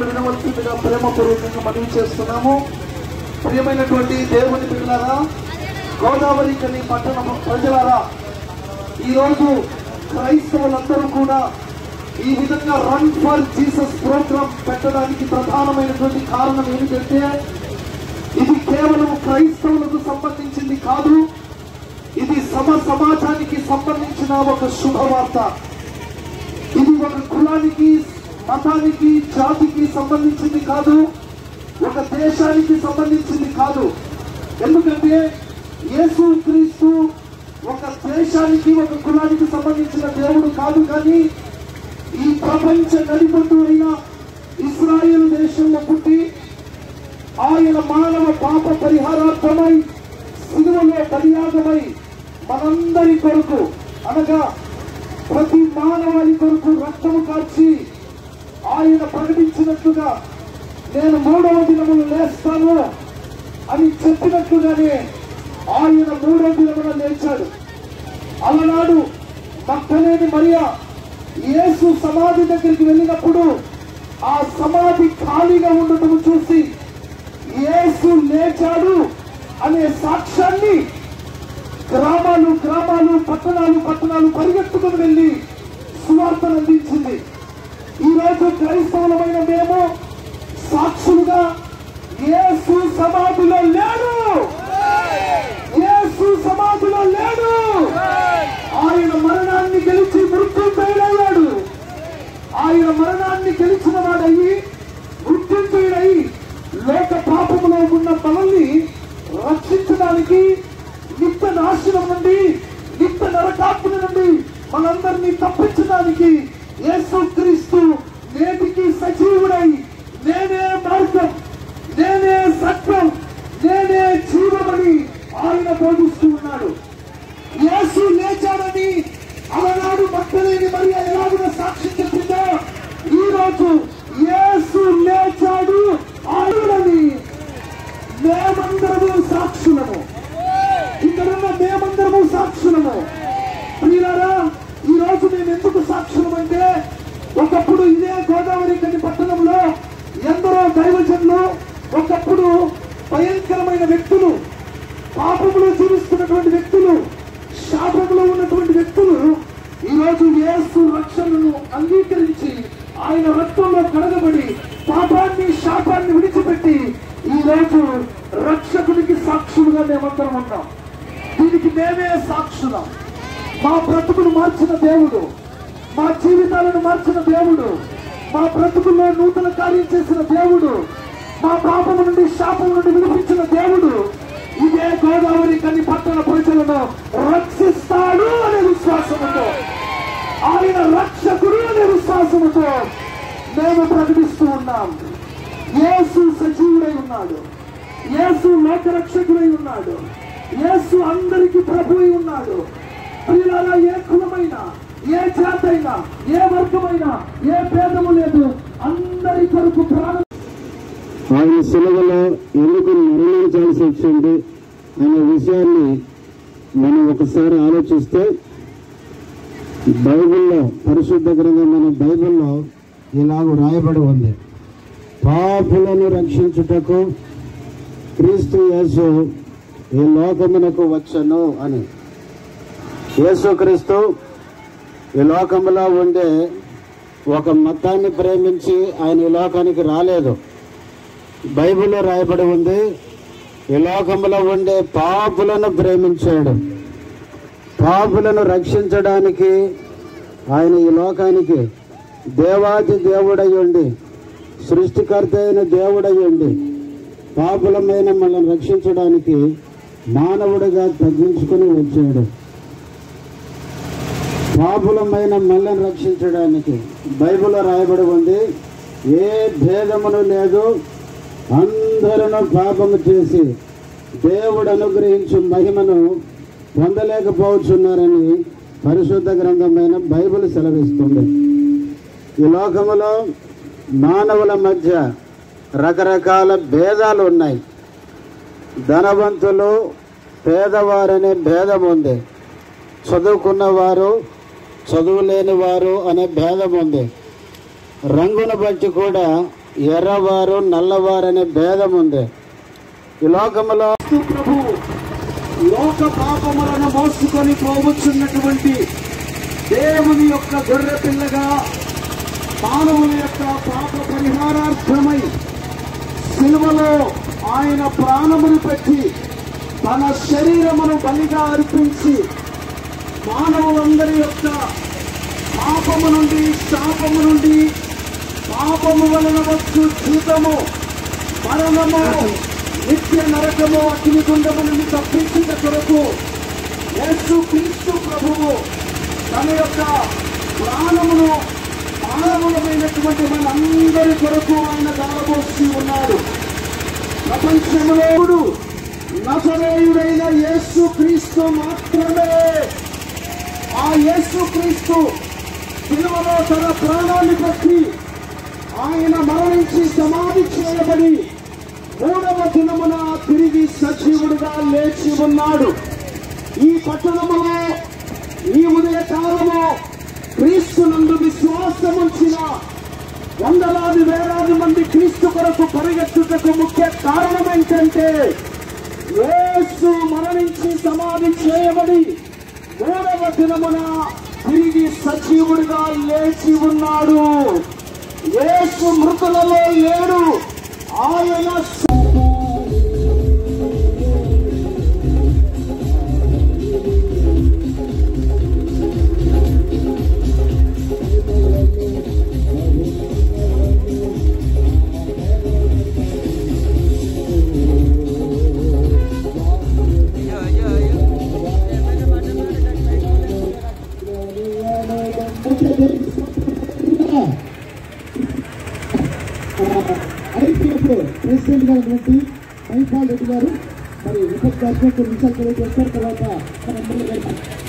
వినవలసిందిగా ప్రేమపూర్వకంగా మనవి చేస్తున్నాము. ప్రియమైనటువంటి దేవుని బిడ్డలారా, గోదావరి కని పట్టణ ప్రజలారా, ఈరోజు క్రైస్తవులందరూ కూడా ఈ విధంగా రన్ ఫర్ జీసస్ ప్రోగ్రాం పెట్టడానికి ప్రధానమైనటువంటి కారణం ఏమిటంటే, ఇది కేవలం క్రైస్తవులకు సంబంధించింది కాదు, ఇది సమాజానికి సంబంధించిన ఒక శుభవార్త. ఇది ఒక కులానికి, మతానికి, జాతికి సంబంధించింది కాదు, ఒక దేశానికి సంబంధించింది కాదు. ఎందుకంటే యేసు క్రీస్తు ఒక దేశానికి, ఒక కులానికి సంబంధించిన దేవుడు కాదు. కానీ ఈ ప్రపంచ నడిపొట్టు అయిన ఇశ్రాయేలు దేశంలో పుట్టి ఆయన మానవ పాప పరిహారార్థమై సిలువలో బలియాగమై మనందరి కొరకు, అనగా ప్రతి మానవాళి కొరకు రక్తము కార్చి ఆయన ప్రకటించినట్లుగా నేను 3వ దినమున లేస్తాను అని చెప్పినట్లుగానే ఆయన 3వ దినమున లేచాడు. అలనాడు మగ్దలేని మరియా యేసు సమాధి దగ్గరికి వెళ్ళినప్పుడు ఆ సమాధి ఖాళీగా ఉండటం చూసి యేసు లేచాడు అనే సాక్ష్యాన్ని గ్రామాలు గ్రామాలు, పట్టణాలు పట్టణాలు పరిగెత్తుకుని వెళ్లి సువార్తను అందించింది. ఈ రోజు క్రైస్తవులమైన మేము సాక్షులుగా యేసు సమాధిలో లేడు, యేసు సమాధిలో లేడు, ఆయన మరణాన్ని గెలిచి మృత్యుంజయుడయ్యాడు. ఆయన మరణాన్ని గెలిచిన వాడయ్యి మృత్యుంజయుడై లోక పాపములో ఉన్న మనల్ని రక్షించడానికి, నిత్య నాశనం నుండి, నిత్య నరకాగ్ని నుండి మనందరినీ తప్పించడానికి యేసు క్రీస్తు నేటికి సజీవుడై నేనే మార్గం, నేనే సత్యం, నేనే జీవమని ఆయన బోధిస్తూ ఉన్నాడు. యేసు లేచాడని అలనాడు మగ్దలేని మరియా ఎలాగున సాక్షి చెప్పిందో, ఈ రోజు యేసు లేచాడు ఆయనని మేమందరము సాక్షులము. ఇక్కడున్న మేమందరము సాక్షులము. ప్రియులారా, ఈ రోజు మేము ఎందుకు సాక్షులం అంటే, ఒకప్పుడు ఇదే గోదావరి కని పట్టణంలో ఎందరో దైవజనులు, ఒకప్పుడు భయంకరమైన వ్యక్తులు, పాపములో జీవిస్తున్నటువంటి వ్యక్తులు, శాపములో ఉన్నటువంటి వ్యక్తులు ఈరోజు యేసు రక్షణను అంగీకరించి ఆయన రక్తంలో కడగబడి పాపాన్ని, శాపాన్ని విడిచిపెట్టి ఈ రోజు రక్షకునికి సాక్షులుగా మేమందరం ఉన్నాం. దీనికి మేమే సాక్షులం. మా బ్రతుకును మార్చిన దేవుడు, మా జీవితాలను మార్చిన దేవుడు, మా బ్రతుకుల్లో నూతన కార్యం చేసిన దేవుడు, మా పాపము నుండి, శాపం నుండి విడిపించిన దేవుడు ఇదే గోదావరి కని పట్టణ ప్రజలను రక్షిస్తాడు అనే విశ్వాసముతో, ఆయన రక్షకుడు అనే విశ్వాసముతో మేము ప్రకటిస్తూ ఉన్నాం. యేసు సజీవుడై ఉన్నాడు, యేసు లోకరక్షకుడై ఉన్నాడు, యేసు అందరికీ ప్రభువై ఉన్నాడు. ప్రియులారా, ఏ కులమైనా, ఏ జాతైనా, ఏ వర్గమైనా, ఏ భేదము లేదు, అందరి కొరకు ప్రాణం. ఆయన సిలువలో ఎందుకు మరణించాల్సి వచ్చింది అనే విషయాన్ని మనం ఒకసారి ఆలోచిస్తే, బైబిల్లో, పరిశుద్ధ గ్రంథమైన బైబిల్లో ఇలాగ రాయబడి ఉంది: పాపులను రక్షించుటకు క్రీస్తు యేసు ఈ లోకమునకు వచ్చెను అని. యేసుక్రీస్తు ఈ లోకములో ఉండే ఒక మతాన్ని ప్రేమించి ఆయన ఈ లోకానికి రాలేదు. బైబిల్లో రాయబడి ఉంది, ఈ లోకంలో ఉండే పాపులను ప్రేమించాడు. పాపులను రక్షించడానికి ఆయన ఈ లోకానికి దేవాది దేవుడై ఉండి, సృష్టికర్త అయిన దేవుడై ఉండి, పాపులమైన మనల్ని రక్షించడానికి మానవుడిగా తగ్గించుకుని వచ్చాడు. పాపులమైన మనల్ని రక్షించడానికి బైబిల్లో రాయబడి ఉంది, ఏ భేదమును లేదు, అందరూ పాపము చేసి దేవుడు అనుగ్రహించు మహిమను పొందలేకపోతున్నారని పరిశుద్ధ గ్రంథమైన బైబిల్ సెలవిస్తుంది. ఈ లోకములో మానవుల మధ్య రకరకాల భేదాలు ఉన్నాయి. ధనవంతులు, పేదవారనే భేదం ఉంది. చదువుకున్నవారు, చదువు లేని వారు అనే భేదం ఉంది. రంగును బట్టి కూడా ఎర్రవారు నల్లవారనే భేదం ఉంది. ఈ లోకములో ప్రభు లోక పాపములను మోసుకొని పోవచ్చున్నటువంటి దేవుని యొక్క గొర్రె పిల్లగా మానవుల యొక్క పాప పరిహారార్థమై సిలువలో ఆయన ప్రాణమును పెట్టి తన శరీరమును బలిగా అర్పించి మానవులందరి యొక్క పాపము నుండి శాపము నుండి పాపము వలన వచ్చు జీతము మరణము నిత్య నరకము అగ్నిగుండము నుండి తప్పించిన కొరకు యేసు క్రీస్తు ప్రభువు తన యొక్క ప్రాణమును మానవులమైనటువంటి మనందరి కొరకు ఆయన దారబోసి ఉన్నాడు. ప్రపంచంలో నజరేయుడైన యేసు క్రీస్తు మాత్రమే, ఆ యేసు క్రీస్తు సిలువలో తన ప్రాణాన్ని పెట్టి ఆయన మరణించి సమాధి చేయబడి మూడవ దినమున తిరిగి సజీవుడుగా లేచి ఉన్నాడు. ఈ పట్టణములో ఈ ఉదయ కాలము క్రీస్తునందు విశ్వాసముంచిన వందలాది వేలాది మంది క్రీస్తు కొరకు పరిగెత్తుటకు ముఖ్య కారణం ఏంటంటే యేసు మరణించి సమాధి చేయబడి మూడవ దినమున తిరిగి సజీవుడిగా లేచి ఉన్నాడు. యేసు మృతులలో లేడు, ఆయన ఐపీఎఫ్లో ప్రెసిడెంట్ గా ఉన్నటువంటి మైపాల్ రెడ్డి గారు మరి ఉపస్థితి నిమిషాలు తెలియజేస్తారు. తర్వాత మన ఎమ్మెల్యే గారు